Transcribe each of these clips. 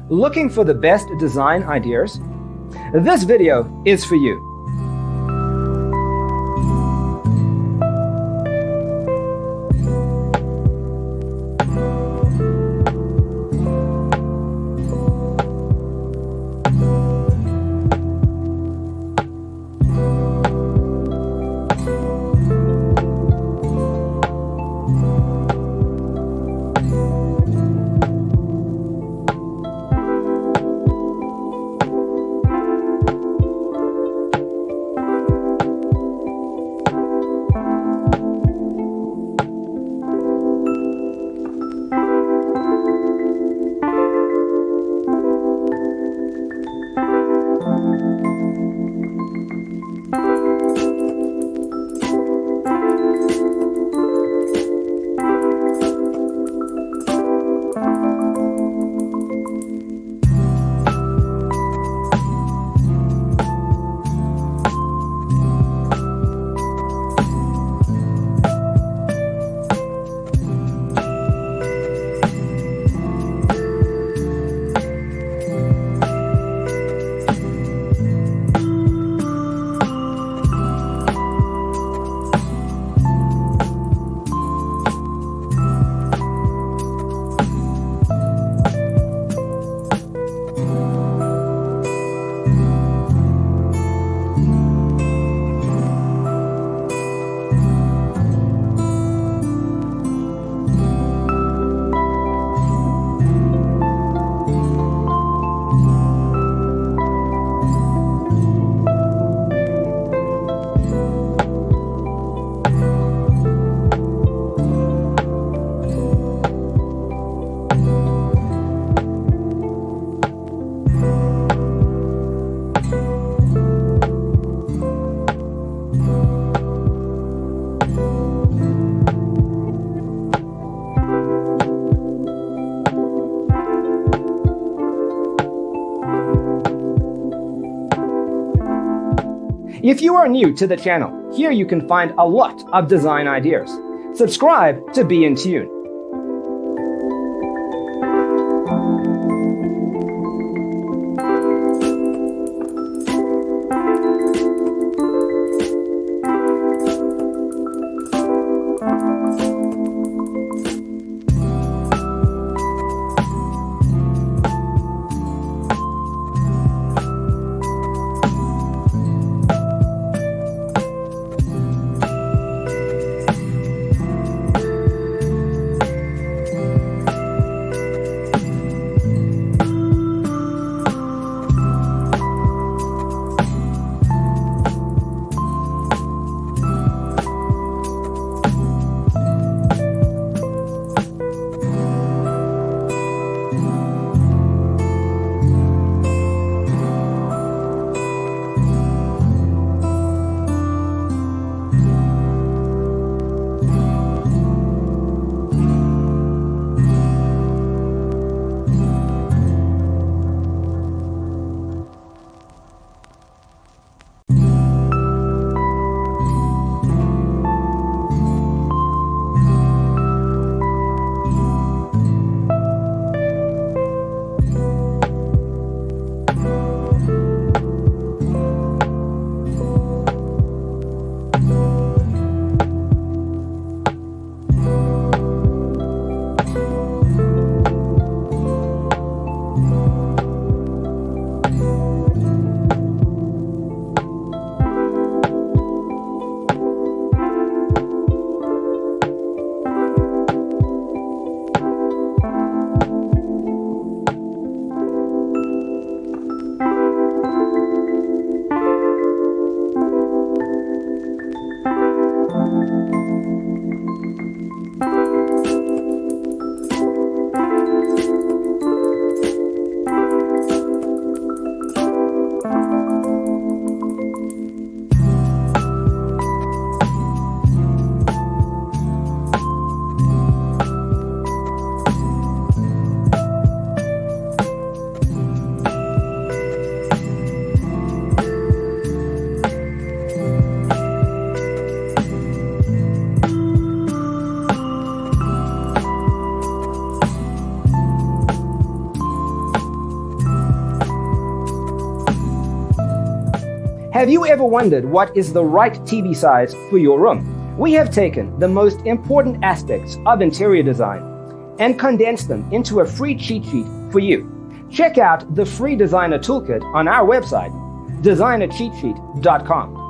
Looking for the best design ideas? This video is for you. If you are new to the channel, here you can find a lot of design ideas. Subscribe to be in tune. Have you ever wondered what is the right TV size for your room? We have taken the most important aspects of interior design and condensed them into a free cheat sheet for you. Check out the free designer toolkit on our website, designercheatsheet.com.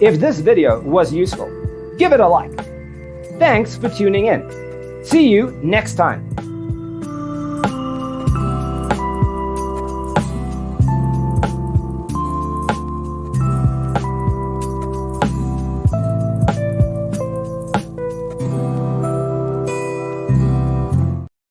If this video was useful, give it a like. Thanks for tuning in. See you next time.